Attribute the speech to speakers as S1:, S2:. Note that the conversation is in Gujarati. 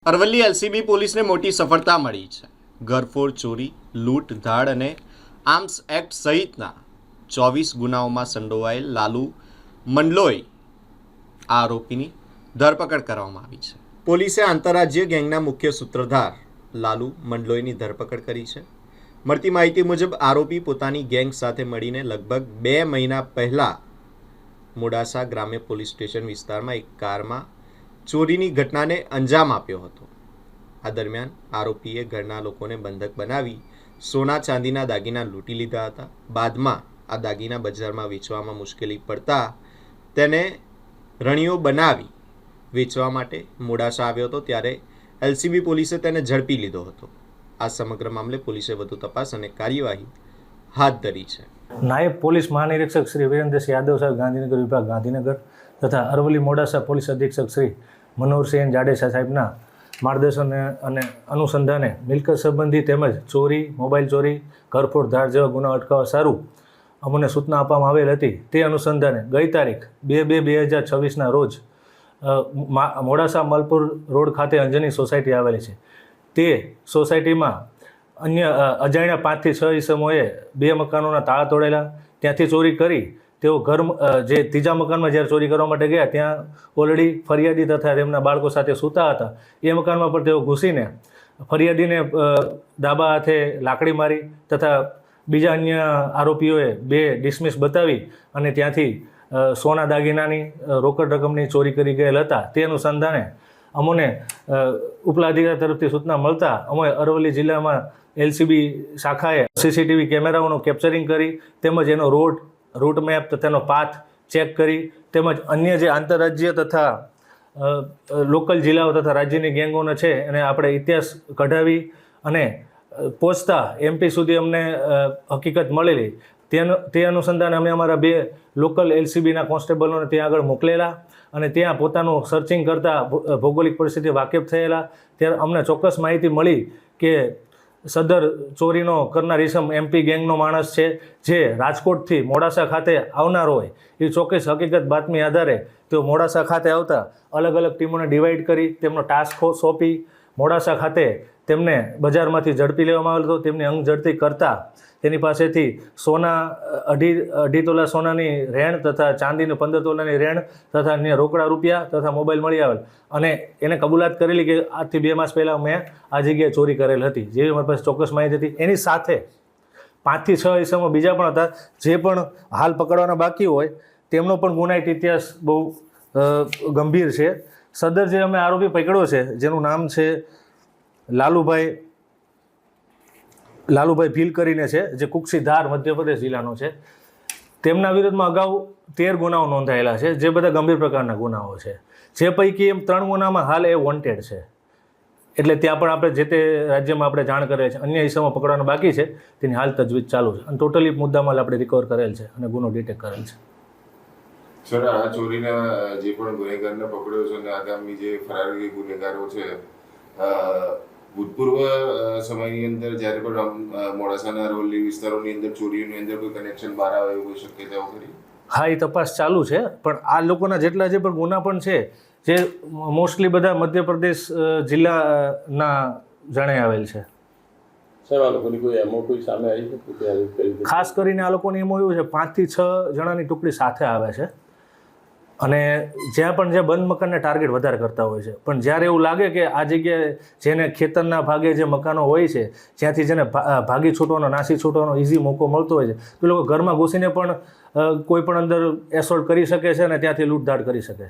S1: અરવલ્લી એલસીબી પોલીસને મોટી સફળતા મળી છે। ઘરફોડ, ચોરી, લૂંટ, ધાડ અને આર્મ્સ એક્ટ સહિતના 24 ગુનાઓમાં સંડોવાયેલ લાલુ મંડલોઈ આરોપીની ધરપકડ કરવામાં આવી છે। પોલીસે આંતરરાજ્ય ગેંગના મુખ્ય સૂત્રધાર લાલુ મંડલોઈની ધરપકડ કરી છે। મળતી માહિતી મુજબ આરોપી પોતાની ગેંગ સાથે મળીને લગભગ 2 મહિના પહેલા મોડાસા ગ્રામ્ય પોલીસ સ્ટેશન વિસ્તારમાં એક કારમાં ચોરીની ઘટનાને અંજામ આપ્યો હતો। આ દરમિયાન આરોપીએ ઘરના લોકોને બંધક બનાવી સોના ચાંદીના દાગીના લૂંટી લીધા હતા। બાદમાં આ દાગીના બજારમાં વેચવામાં મુશ્કેલી પડતા તેને રણીઓ બનાવી વેચવા માટે મોડાસા આવ્યો હતો, ત્યારે એલસીબી પોલીસે તેને ઝડપી લીધો હતો। આ સમગ્ર મામલે પોલીસે વધુ તપાસ અને કાર્યવાહી હાથ ધરી છે।
S2: નાયબ પોલીસ મહાનિરીક્ષક શ્રી વીરેન્દ્રસિંહ યાદવ સાહેબ, ગાંધીનગર વિભાગ, ગાંધીનગર તથા અરવલ્લી મોડાસા પોલીસ અધિક્ષક શ્રી મનોહરસિંહ જાડેજા સાહેબના માર્ગદર્શન અને અનુસંધાને મિલકત સંબંધી તેમજ ચોરી, મોબાઈલ ચોરી, ઘરફોડ, ધાડ જેવા ગુના અટકાવવા સારું અમને સૂચના આપવામાં આવેલ હતી। તે અનુસંધાને ગઈ તારીખ 2/2/2026ના રોજ મોડાસા મલપુર રોડ ખાતે અંજની સોસાયટી આવેલી છે। તે સોસાયટીમાં અન્ય અજાણ્યા 5 થી 6 ઈસમોએ 2 મકાનોના તાળા તોડેલા, ત્યાંથી ચોરી કરી તેઓ જે ત્રીજા મકાનમાં જ્યારે ચોરી કરવા માટે ગયા ત્યાં ઓલરેડી ફરિયાદી તથા તેમના બાળકો સાથે સૂતા હતા। એ મકાનમાં પણ તેઓ ઘૂસીને ફરિયાદીને ડાબા હાથે લાકડી મારી તથા બીજા અન્ય આરોપીઓએ 2 ડિસમિસ બતાવી અને ત્યાંથી સોના દાગીનાની રોકડ રકમની ચોરી કરી ગયેલ હતા। તે અનુસંધાને અમોને ઉપલા અધિકારી તરફથી સૂચના મળતા અમે અરવલ્લી જિલ્લામાં એલસીબી શાખાએ સીસીટીવી કેમેરાઓનું કેપ્ચરિંગ કરી તેમજ એનો રૂટ મેપ તથા તેનો પાથ ચેક કરી તેમજ અન્ય જે આંતરરાજ્ય તથા લોકલ જિલ્લાઓ તથા રાજ્યની ગેંગોનો છે એને આપણે ઇતિહાસ કઢાવી અને પહોંચતા એમપી સુધી અમને હકીકત મળેલી। તે અનુસંધાને અમે અમારા 2 લોકલ એલસીબીના કોન્સ્ટેબલોને ત્યાં આગળ મોકલેલા અને ત્યાં પોતાનું સર્ચિંગ કરતાં ભૌગોલિક પરિસ્થિતિ વાકેફ થયેલા। ત્યારે અમને ચોક્કસ માહિતી મળી કે સદર ચોરીનો કરનાર ઈસમ એમપી ગેંગનો માણસ છે, જે રાજકોટથી મોડાસા ખાતે આવનાર હોય। એ ચોક્કસ હકીકત બાતમી આધારે તેઓ મોડાસા ખાતે આવતા અલગ અલગ ટીમોને ડિવાઈડ કરી તેમનો ટાસ્ક ફોર્સ સોંપી મોડાસા ખાતે તેમને બજારમાંથી ઝડપી લેવામાં આવેલ હતો। તેમની અંગ ઝડપી કરતાં તેની પાસેથી સોના અઢી તોલા સોનાની રેણ તથા ચાંદીની 15 તોલાની રેણ તથા અન્ય રોકડા રૂપિયા તથા મોબાઈલ મળી આવેલ અને એને કબૂલાત કરેલી કે આજથી 2 માસ પહેલાં મેં આ જગ્યાએ ચોરી કરેલ હતી, જેવી મારી પાસે ચોક્કસ માહિતી હતી। એની સાથે 5 થી 6 ઈસમો બીજા પણ હતા, જે પણ હાલ પકડવાના બાકી હોય તેમનો પણ ગુનાહિત ઇતિહાસ બહુ ગંભીર છે। સદર જે અમે આરોપી પકડ્યો છે, જેનું નામ છે લાલુભાઈ ભીલ કરીને છે, જે કુક્ષીધાર મધ્યપ્રદેશ જિલ્લાનો છે। તેમના વિરુદ્ધમાં અગાઉ 13 ગુનાઓ નોંધાયેલા છે, જે બધા ગંભીર પ્રકારના ગુનાઓ છે, જે પૈકી 3 ગુનામાં હાલ એ વોન્ટેડ છે। એટલે ત્યાં પણ આપણે જે તે રાજ્યમાં આપણે જાણ કરેલ છે, અન્ય હિસ્સામાં પકડવાનો બાકી છે, તેની હાલ તજવીજ ચાલુ છે અને ટોટલી મુદ્દામાલ આપણે રિકવર કરેલ છે અને ગુનો ડિટેક્ટ કરેલ છે।
S3: સર, આ ચોરીના જે પણ ગુનેગારને પકડ્યો છે અને આગામી જે ફરારી ગુનેગારો છે, ભૂતપૂર્વ સમયની અંદર જ્યારે પણ મોડાસાના અરવલ્લી વિસ્તારોની અંદર ચોરીઓની અંદર કોઈ કનેક્શન બહાર આવે એવી શક્યતાઓ ખરી?
S2: હા, એ તપાસ ચાલુ છે, પણ આ લોકોના જેટલા જે પણ ગુના પણ છે, જે મોસ્ટલી બધા મધ્યપ્રદેશ જિલ્લાના જાણે આવેલ છે।
S4: સર, આ લોકોની કોઈ એમો કોઈ સામે આવી છે?
S2: ખાસ કરીને આ લોકોની એમો એવું છે 5 થી 6 જણાની ટુકડી સાથે આવે છે અને જ્યાં પણ જે બંધ મકાનને ટાર્ગેટ વધારે કરતા હોય છે, પણ જ્યારે એવું લાગે કે આ જગ્યાએ જેને ખેતરના ભાગે જે મકાનો હોય છે, જ્યાંથી જેને ભાગી છૂટવાનો, નાસી છૂટવાનો ઇઝી મોકો મળતો હોય છે, તો લોકો ઘરમાં ઘૂસીને પણ કોઈ પણ અંદર એસોલ્ટ કરી શકે છે અને ત્યાંથી લૂંટધાડ કરી શકે છે।